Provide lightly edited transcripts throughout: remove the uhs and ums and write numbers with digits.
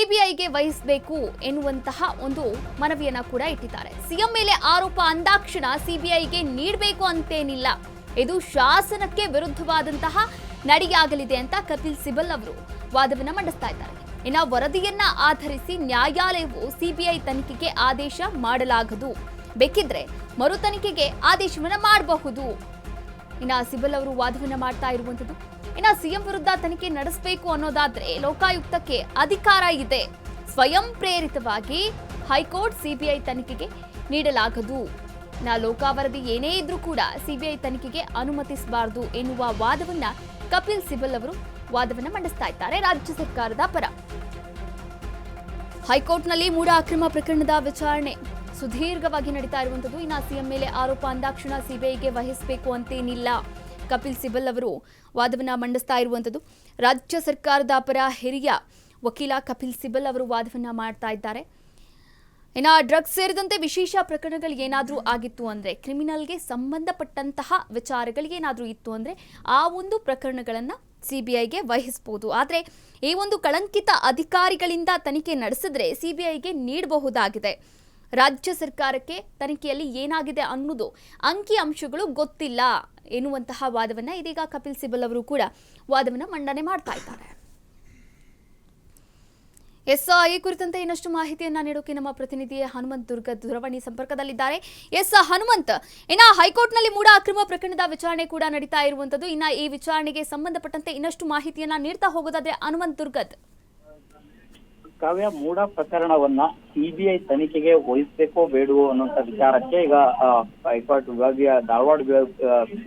ಸಿಬಿಐಗೆ ವಹಿಸಬೇಕು ಎನ್ನುವಂತಹ ಒಂದು ಮನವಿಯನ್ನ ಕೂಡ ಇಟ್ಟಿದ್ದಾರೆ. ಸಿಎಂ ಮೇಲೆ ಆರೋಪ ಅಂದಾಕ್ಷಣ ಸಿಬಿಐಗೆ ನೀಡಬೇಕು ಅಂತೇನಿಲ್ಲ, ಇದು ಶಾಸನಕ್ಕೆ ವಿರುದ್ಧವಾದಂತಹ ನಡೆಯಾಗಲಿದೆ ಅಂತ ಕಪಿಲ್ ಸಿಬಲ್ ಅವರು ವಾದವನ್ನ ಮಂಡಿಸ್ತಾ ಇದ್ದಾರೆ. ಇನ್ನು ವರದಿಯನ್ನ ಆಧರಿಸಿ ನ್ಯಾಯಾಲಯವು ಸಿಬಿಐ ತನಿಖೆಗೆ ಆದೇಶ ಮಾಡಲಾಗದು, ಬೇಕಿದ್ರೆ ಮರು ತನಿಖೆಗೆ ಆದೇಶವನ್ನ ಮಾಡಬಹುದು. ಇನ್ನು ಸಿಬಲ್ ಅವರು ವಾದವನ್ನ ಮಾಡ್ತಾ ಇರುವಂತದ್ದು, ಇನ್ನು ಸಿಎಂ ವಿರುದ್ಧ ತನಿಖೆ ನಡೆಸಬೇಕು ಅನ್ನೋದಾದ್ರೆ ಲೋಕಾಯುಕ್ತಕ್ಕೆ ಅಧಿಕಾರ ಇದೆ, ಸ್ವಯಂ ಪ್ರೇರಿತವಾಗಿ ಹೈಕೋರ್ಟ್ ಸಿಬಿಐ ತನಿಖೆಗೆ ನೀಡಲಾಗದು. ಲೋಕಾ ವರದಿ ಏನೇ ಇದ್ರೂ ಕೂಡ ಸಿಬಿಐ ತನಿಖೆಗೆ ಅನುಮತಿಸಬಾರದು ಎನ್ನುವ ವಾದವನ್ನ ಕಪಿಲ್ ಸಿಬಲ್ ಅವರು ವಾದವನ್ನ ಮಂಡಿಸ್ತಾ ಇದ್ದಾರೆ ರಾಜ್ಯ ಸರ್ಕಾರದ ಪರ. ಹೈಕೋರ್ಟ್ನಲ್ಲಿ ಮೂಡ ಅಕ್ರಮ ಪ್ರಕರಣದ ವಿಚಾರಣೆ ಸುದೀರ್ಘವಾಗಿ ನಡೀತಾ ಇರುವಂತದ್ದು. ಇನ್ನು ಸಿಎಂ ಮೇಲೆ ಆರೋಪ ಅಂದಾಕ್ಷಣ ಸಿಬಿಐಗೆ ವಹಿಸಬೇಕು ಅಂತೇನಿಲ್ಲ, ಕಪಿಲ್ ಸಿಬಲ್ ಅವರು ವಾದವನ್ನ ಮಂಡಿಸ್ತಾ ಇರುವಂತದ್ದು. ರಾಜ್ಯ ಸರ್ಕಾರದ ಪರ ಹಿರಿಯ ವಕೀಲ ಕಪಿಲ್ ಸಿಬಲ್ ಅವರು ವಾದವನ್ನ ಮಾಡ್ತಾ ಇದ್ದಾರೆ. ಇನ್ನು ಡ್ರಗ್ಸ್ ಸೇರಿದಂತೆ ವಿಶೇಷ ಪ್ರಕರಣಗಳು ಏನಾದರೂ ಆಗಿತ್ತು ಅಂದರೆ, ಕ್ರಿಮಿನಲ್ಗೆ ಸಂಬಂಧಪಟ್ಟಂತಹ ವಿಚಾರಗಳು ಏನಾದರೂ ಇತ್ತು ಅಂದರೆ ಆ ಒಂದು ಪ್ರಕರಣಗಳನ್ನು ಸಿಬಿಐಗೆ ವಹಿಸಬಹುದು. ಆದರೆ ಈ ಒಂದು ಕಳಂಕಿತ ಅಧಿಕಾರಿಗಳಿಂದ ತನಿಖೆ ನಡೆಸಿದ್ರೆ ಸಿಬಿಐಗೆ ನೀಡಬಹುದಾಗಿದೆ. ರಾಜ್ಯ ಸರ್ಕಾರಕ್ಕೆ ತನಿಖೆಯಲ್ಲಿ ಏನಾಗಿದೆ ಅನ್ನೋದು ಅಂಕಿ ಅಂಶಗಳು ಗೊತ್ತಿಲ್ಲ ಎನ್ನುವಂತಹ ವಾದವನ್ನ ಇದೀಗ ಕಪಿಲ್ ಸಿಬಲ್ ಅವರು ಕೂಡ ವಾದವನ್ನ ಮಂಡನೆ ಮಾಡ್ತಾ ಇದ್ದಾರೆ. ಈ ಕುರಿತಂತೆ ಇನ್ನಷ್ಟು ಮಾಹಿತಿಯನ್ನ ನೀಡೋಕೆ ನಮ್ಮ ಪ್ರತಿನಿಧಿ ಹನುಮಂತ್ ದುರ್ಗ ದೂರವಾಣಿ ಸಂಪರ್ಕದಲ್ಲಿದ್ದಾರೆ. ಹನುಮಂತ್, ಇನ್ನ ಹೈಕೋರ್ಟ್ನಲ್ಲಿ ಮೂಡ ಅಕ್ರಮ ಪ್ರಕರಣದ ವಿಚಾರಣೆ ಕೂಡ ನಡೀತಾ ಇರುವಂತದ್ದು. ಇನ್ನ ಈ ವಿಚಾರಣೆಗೆ ಸಂಬಂಧಪಟ್ಟಂತೆ ಇನ್ನಷ್ಟು ಮಾಹಿತಿಯನ್ನ ನೀಡ್ತಾ ಹೋಗೋದಾದ್ರೆ ಹನುಮಂತ್ ದುರ್ಗದ್. ಕಾವ್ಯ, ಮೂಡ ಪ್ರಕರಣವನ್ನ ಸಿಬಿಐ ತನಿಖೆಗೆ ವಹಿಸಬೇಕೋ ಬೇಡವೋ ಅನ್ನುವಂತ ವಿಚಾರಕ್ಕೆ ಈಗ ಹೈಕೋರ್ಟ್ ವಿಭಾಗೀಯ ಧಾರವಾಡ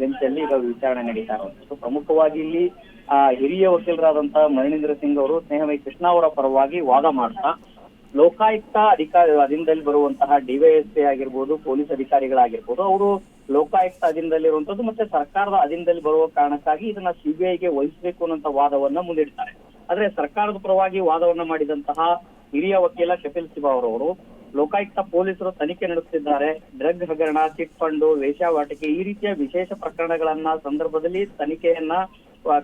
ಬೆಂಚ್ ಅಲ್ಲಿ ಈಗ ವಿಚಾರಣೆ ನಡೀತಾ ಇರುವಂತದ್ದು. ಪ್ರಮುಖವಾಗಿ ಇಲ್ಲಿ ಹಿರಿಯ ವಕೀಲರಾದಂತಹ ಮಹೇಂದ್ರ ಸಿಂಗ್ ಅವರು ಸ್ನೇಹಮಯಿ ಕೃಷ್ಣ ಅವರ ಪರವಾಗಿ ವಾದ ಮಾಡ್ತಾ ಲೋಕಾಯುಕ್ತ ಅಧೀನದಲ್ಲಿ ಬರುವಂತಹ ಡಿವೈಎಸ್ಪಿ ಆಗಿರ್ಬೋದು, ಪೊಲೀಸ್ ಅಧಿಕಾರಿಗಳಾಗಿರ್ಬೋದು, ಅವರು ಲೋಕಾಯುಕ್ತ ಅಧೀನದಲ್ಲಿರುವಂತದ್ದು ಮತ್ತೆ ಸರ್ಕಾರದ ಅಧೀನದಲ್ಲಿ ಬರುವ ಕಾರಣಕ್ಕಾಗಿ ಇದನ್ನ ಸಿಬಿಐಗೆ ವಹಿಸಬೇಕು ಅನ್ನುವಂತ ವಾದವನ್ನ ಮುಂದಿಡ್ತಾರೆ. ಆದ್ರೆ ಸರ್ಕಾರದ ಪರವಾಗಿ ವಾದವನ್ನ ಮಾಡಿದಂತಹ ಹಿರಿಯ ವಕೀಲ ಕಪಿಲ್ ಸಿಬಲ್ ಅವರು ಲೋಕಾಯುಕ್ತ ಪೊಲೀಸರು ತನಿಖೆ ನಡೆಸುತ್ತಿದ್ದಾರೆ, ಡ್ರಗ್ ಹಗರಣ, ಚಿಟ್ ಫಂಡ್, ವೇಶ್ಯಾವಾಟಿಕೆ ಈ ರೀತಿಯ ವಿಶೇಷ ಪ್ರಕರಣಗಳನ್ನ ಸಂದರ್ಭದಲ್ಲಿ ತನಿಖೆಯನ್ನ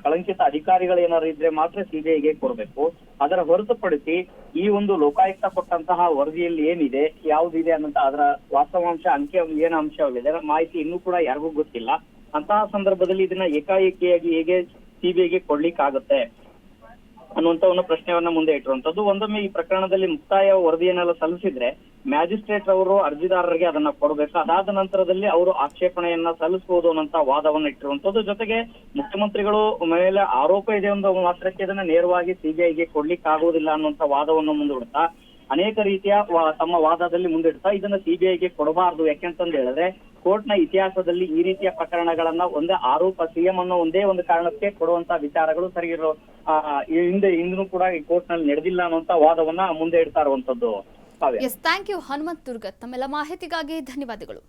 ಕಳಂಕಿತ ಅಧಿಕಾರಿಗಳು ಏನಾದ್ರು ಇದ್ರೆ ಮಾತ್ರ ಸಿಬಿಐಗೆ ಕೊಡಬೇಕು. ಅದರ ಹೊರತುಪಡಿಸಿ ಈ ಒಂದು ಲೋಕಾಯುಕ್ತ ಕೊಟ್ಟಂತಹ ವರದಿಯಲ್ಲಿ ಏನಿದೆ, ಯಾವುದಿದೆ ಅನ್ನೋಂತ ಅದರ ವಾಸ್ತವಾಂಶ ಏನ ಅಂಶವಿದೆ ಮಾಹಿತಿ ಇನ್ನೂ ಕೂಡ ಯಾರಿಗೂ ಗೊತ್ತಿಲ್ಲ. ಅಂತಹ ಸಂದರ್ಭದಲ್ಲಿ ಇದನ್ನ ಏಕಾಏಕಿಯಾಗಿ ಹೇಗೆ ಸಿಬಿಐಗೆ ಕೊಡ್ಲಿಕ್ಕಾಗುತ್ತೆ ಅನ್ನುವಂತ ಒಂದು ಪ್ರಶ್ನೆಯನ್ನ ಮುಂದೆ ಇಟ್ಟಿರುವಂತದ್ದು. ಒಂದೊಮ್ಮೆ ಈ ಪ್ರಕರಣದಲ್ಲಿ ಮುಕ್ತಾಯ ವರದಿಯನ್ನೆಲ್ಲ ಸಲ್ಲಿಸಿದ್ರೆ ಮ್ಯಾಜಿಸ್ಟ್ರೇಟ್ ಅವರು ಅರ್ಜಿದಾರರಿಗೆ ಅದನ್ನ ಕೊಡಬೇಕು. ಅದಾದ ನಂತರದಲ್ಲಿ ಅವರು ಆಕ್ಷೇಪಣೆಯನ್ನ ಸಲ್ಲಿಸಬಹುದು ಅನ್ನೋಂತ ವಾದವನ್ನ ಇಟ್ಟಿರುವಂತದ್ದು. ಜೊತೆಗೆ ಮುಖ್ಯಮಂತ್ರಿಗಳು ಮೇಲೆ ಆರೋಪ ಇದೆ ಒಂದು ಮಾತ್ರಕ್ಕೆ ಇದನ್ನ ನೇರವಾಗಿ ಸಿಬಿಐಗೆ ಕೊಡ್ಲಿಕ್ಕೆ ಆಗುವುದಿಲ್ಲ ಅನ್ನುವಂತ ವಾದವನ್ನು ಮುಂದಿಡ್ತಾ ಅನೇಕ ರೀತಿಯ ತಮ್ಮ ವಾದದಲ್ಲಿ ಮುಂದಿಡ್ತಾ ಇದನ್ನ ಸಿಬಿಐಗೆ ಕೊಡಬಾರದು. ಯಾಕೆಂತಂದು ಹೇಳಿದ್ರೆ ಕೋರ್ಟ್ನ ಇತಿಹಾಸದಲ್ಲಿ ಈ ರೀತಿಯ ಪ್ರಕರಣಗಳನ್ನ ಒಂದೇ ಆರೋಪ ಸಿಎಂ ಅನ್ನೋ ಒಂದೇ ಒಂದು ಕಾರಣಕ್ಕೆ ಕೊಡುವಂತ ವಿಚಾರಗಳು ಸರಿಗಿರೋ ಹಿಂದೂ ಕೂಡ ಈ ಕೋರ್ಟ್ ನಲ್ಲಿ ನಡೆದಿಲ್ಲ ಅನ್ನುವಂತ ವಾದವನ್ನ ಮುಂದೆ ಇಡ್ತಾ ಇರುವಂತದ್ದು. ಥ್ಯಾಂಕ್ ಯು ಹನುಮಂತ್ ದುರ್ಗತ್, ತಮ್ಮೆಲ್ಲ ಮಾಹಿತಿಗಾಗಿ ಧನ್ಯವಾದಗಳು.